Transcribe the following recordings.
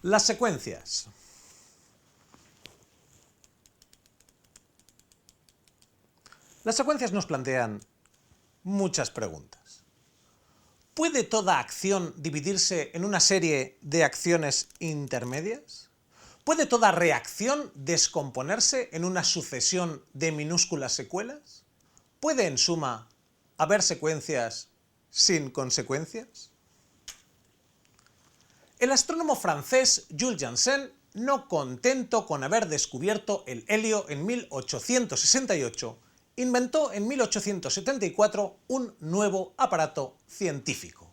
Las secuencias. Las secuencias nos plantean muchas preguntas. ¿Puede toda acción dividirse en una serie de acciones intermedias? ¿Puede toda reacción descomponerse en una sucesión de minúsculas secuelas? ¿Puede, en suma, haber secuencias sin consecuencias? El astrónomo francés Jules Janssen, no contento con haber descubierto el helio en 1868, inventó en 1874 un nuevo aparato científico: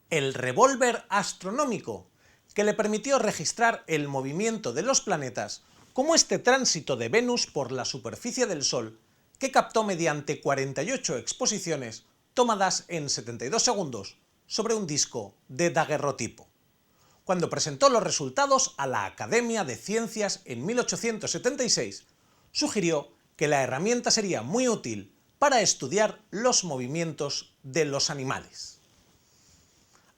el revólver astronómico, que le permitió registrar el movimiento de los planetas, como este tránsito de Venus por la superficie del Sol, que captó mediante 48 exposiciones tomadas en 72 segundos sobre un disco de daguerrotipo. Cuando presentó los resultados a la Academia de Ciencias en 1876, sugirió que la herramienta sería muy útil para estudiar los movimientos de los animales.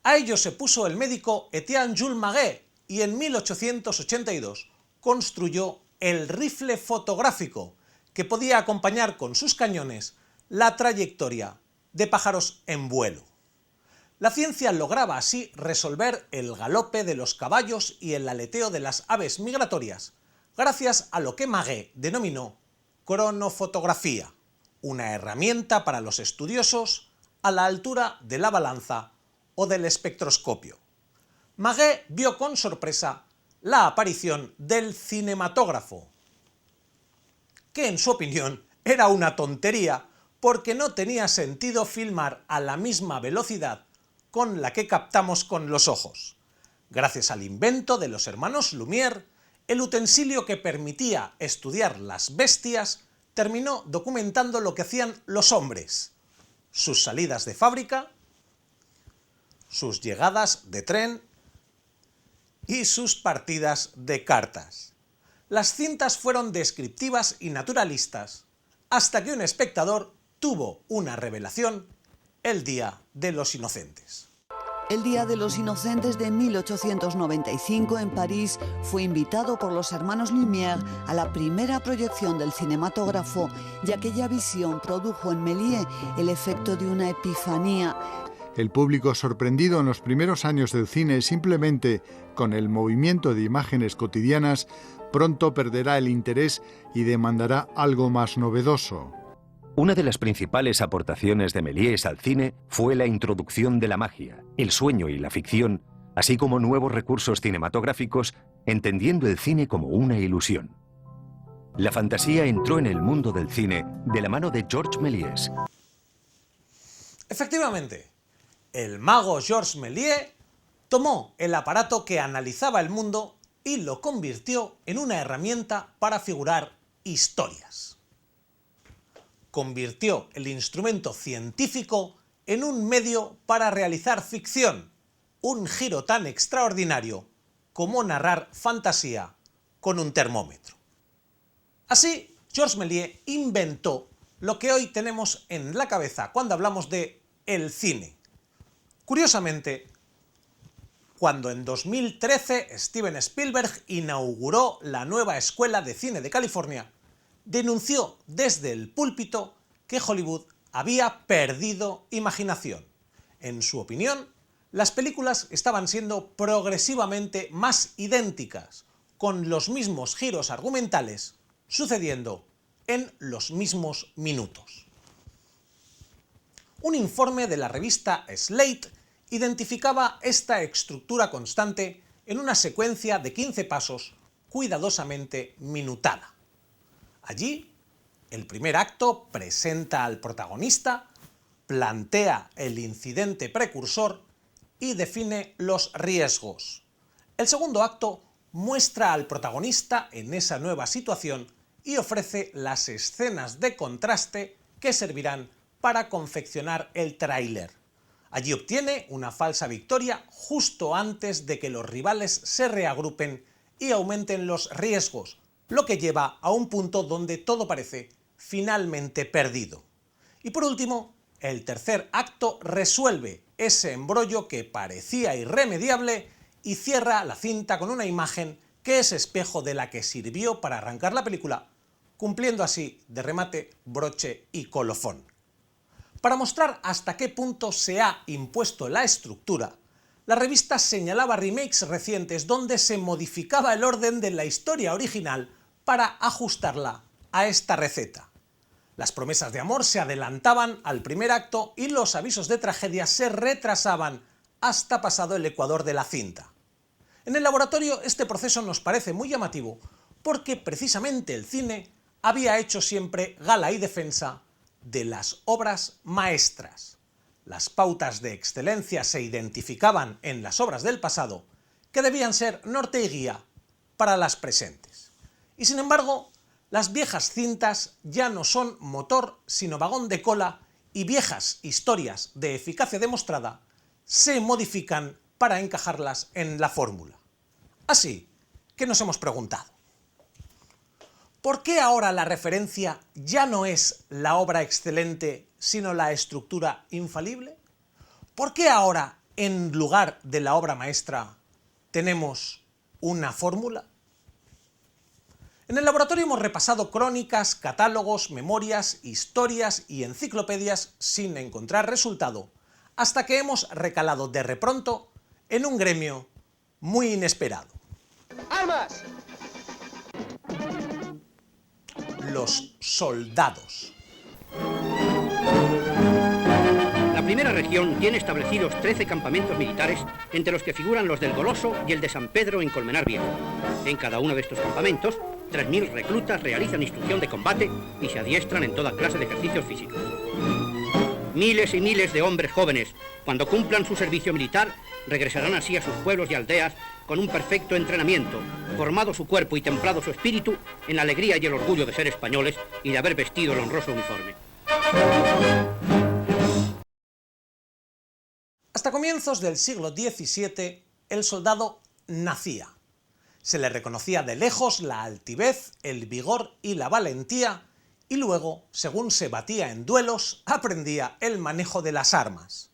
A ello se puso el médico Étienne Jules Maget y en 1882 construyó el rifle fotográfico, que podía acompañar con sus cañones la trayectoria de pájaros en vuelo. La ciencia lograba así resolver el galope de los caballos y el aleteo de las aves migratorias, gracias a lo que Maget denominó cronofotografía, una herramienta para los estudiosos a la altura de la balanza o del espectroscopio. Maget vio con sorpresa la aparición del cinematógrafo, que en su opinión era una tontería porque no tenía sentido filmar a la misma velocidad con la que captamos con los ojos. Gracias al invento de los hermanos Lumière, el utensilio que permitía estudiar las bestias terminó documentando lo que hacían los hombres: sus salidas de fábrica, sus llegadas de tren y sus partidas de cartas. Las cintas fueron descriptivas y naturalistas, hasta que un espectador tuvo una revelación el Día de los Inocentes. El Día de los Inocentes de 1895 en París fue invitado por los hermanos Lumière a la primera proyección del cinematógrafo, y aquella visión produjo en Méliès el efecto de una epifanía. El público, sorprendido en los primeros años del cine simplemente con el movimiento de imágenes cotidianas, pronto perderá el interés y demandará algo más novedoso. Una de las principales aportaciones de Méliès al cine fue la introducción de la magia, el sueño y la ficción, así como nuevos recursos cinematográficos, entendiendo el cine como una ilusión. La fantasía entró en el mundo del cine de la mano de Georges Méliès. Efectivamente, el mago Georges Méliès tomó el aparato que analizaba el mundo y lo convirtió en una herramienta para figurar historias. Convirtió el instrumento científico en un medio para realizar ficción, un giro tan extraordinario como narrar fantasía con un termómetro. Así, Georges Méliès inventó lo que hoy tenemos en la cabeza cuando hablamos de el cine. Curiosamente, cuando en 2013 Steven Spielberg inauguró la nueva Escuela de Cine de California, denunció desde el púlpito que Hollywood había perdido imaginación. En su opinión, las películas estaban siendo progresivamente más idénticas, con los mismos giros argumentales, sucediendo en los mismos minutos. Un informe de la revista Slate identificaba esta estructura constante en una secuencia de 15 pasos cuidadosamente minutada. Allí, el primer acto presenta al protagonista, plantea el incidente precursor y define los riesgos. El segundo acto muestra al protagonista en esa nueva situación y ofrece las escenas de contraste que servirán para confeccionar el tráiler. Allí obtiene una falsa victoria justo antes de que los rivales se reagrupen y aumenten los riesgos, lo que lleva a un punto donde todo parece finalmente perdido. Y por último, el tercer acto resuelve ese embrollo que parecía irremediable y cierra la cinta con una imagen que es espejo de la que sirvió para arrancar la película, cumpliendo así de remate, broche y colofón. Para mostrar hasta qué punto se ha impuesto la estructura, la revista señalaba remakes recientes donde se modificaba el orden de la historia original para ajustarla a esta receta. Las promesas de amor se adelantaban al primer acto y los avisos de tragedia se retrasaban hasta pasado el ecuador de la cinta. En el laboratorio este proceso nos parece muy llamativo porque precisamente el cine había hecho siempre gala y defensa de las obras maestras. Las pautas de excelencia se identificaban en las obras del pasado que debían ser norte y guía para las presentes. Y sin embargo, las viejas cintas ya no son motor sino vagón de cola y viejas historias de eficacia demostrada se modifican para encajarlas en la fórmula. Así que nos hemos preguntado, ¿por qué ahora la referencia ya no es la obra excelente, sino la estructura infalible? ¿Por qué ahora, en lugar de la obra maestra, tenemos una fórmula? En el laboratorio hemos repasado crónicas, catálogos, memorias, historias y enciclopedias sin encontrar resultado, hasta que hemos recalado de repronto en un gremio muy inesperado. ¡Armas! Los soldados. La primera región tiene establecidos 13 campamentos militares, entre los que figuran los del Goloso y el de San Pedro en Colmenar Viejo. En cada uno de estos campamentos, 3.000 reclutas realizan instrucción de combate y se adiestran en toda clase de ejercicios físicos. Miles y miles de hombres jóvenes, cuando cumplan su servicio militar, regresarán así a sus pueblos y aldeas con un perfecto entrenamiento, formado su cuerpo y templado su espíritu en la alegría y el orgullo de ser españoles y de haber vestido el honroso uniforme. Hasta comienzos del siglo XVII, el soldado nacía. Se le reconocía de lejos la altivez, el vigor y la valentía, y luego, según se batía en duelos, aprendía el manejo de las armas.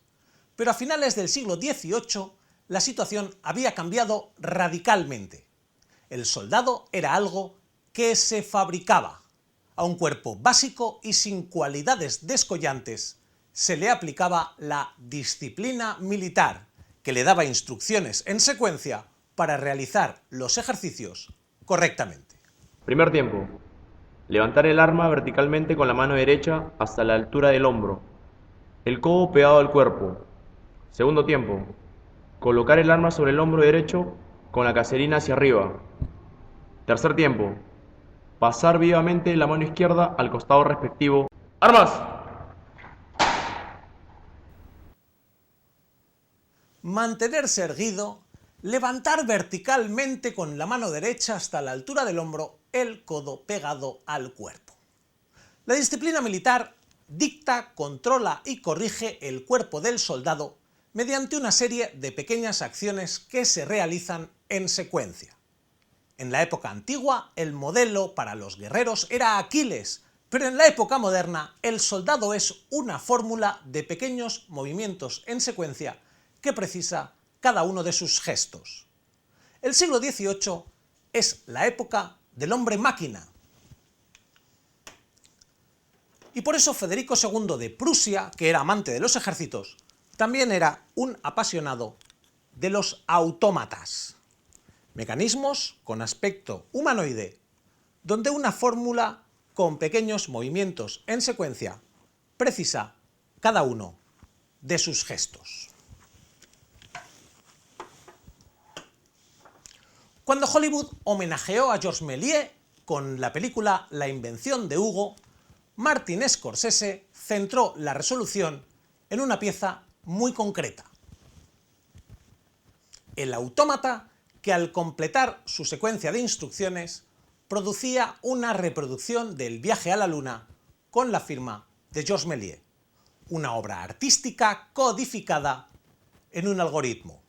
Pero a finales del siglo XVIII, la situación había cambiado radicalmente. El soldado era algo que se fabricaba. A un cuerpo básico y sin cualidades descollantes se le aplicaba la disciplina militar, que le daba instrucciones en secuencia para realizar los ejercicios correctamente. Primer tiempo. Levantar el arma verticalmente con la mano derecha hasta la altura del hombro, el codo pegado al cuerpo. Segundo tiempo. Colocar el arma sobre el hombro derecho con la caserina hacia arriba. Tercer tiempo. Pasar vivamente la mano izquierda al costado respectivo. ¡Armas! Mantenerse erguido, levantar verticalmente con la mano derecha hasta la altura del hombro, el codo pegado al cuerpo. La disciplina militar dicta, controla y corrige el cuerpo del soldado mediante una serie de pequeñas acciones que se realizan en secuencia. En la época antigua, el modelo para los guerreros era Aquiles, pero en la época moderna, el soldado es una fórmula de pequeños movimientos en secuencia que precisa cada uno de sus gestos. El siglo XVIII es la época del hombre máquina. Y por eso Federico II de Prusia, que era amante de los ejércitos, también era un apasionado de los autómatas, mecanismos con aspecto humanoide, donde una fórmula con pequeños movimientos en secuencia precisa cada uno de sus gestos. Cuando Hollywood homenajeó a Georges Méliès con la película La invención de Hugo, Martin Scorsese centró la resolución en una pieza muy concreta. El autómata que al completar su secuencia de instrucciones producía una reproducción del viaje a la luna con la firma de Georges Méliès, una obra artística codificada en un algoritmo.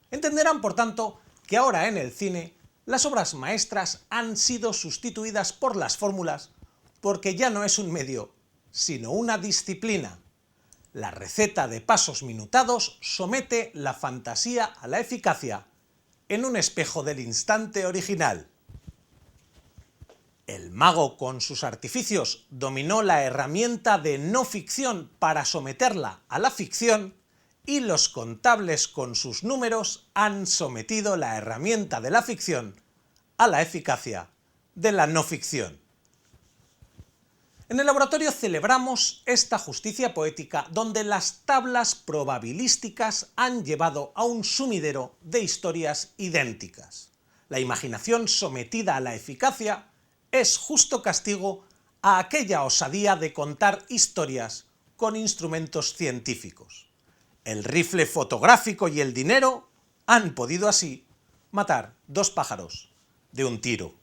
Entenderán, por tanto, que ahora en el cine las obras maestras han sido sustituidas por las fórmulas porque ya no es un medio, sino una disciplina. La receta de pasos minutados somete la fantasía a la eficacia en un espejo del instante original. El mago, con sus artificios, dominó la herramienta de no ficción para someterla a la ficción, y los contables, con sus números, han sometido la herramienta de la ficción a la eficacia de la no ficción. En el laboratorio celebramos esta justicia poética donde las tablas probabilísticas han llevado a un sumidero de historias idénticas. La imaginación sometida a la eficacia es justo castigo a aquella osadía de contar historias con instrumentos científicos. El rifle fotográfico y el dinero han podido así matar dos pájaros de un tiro.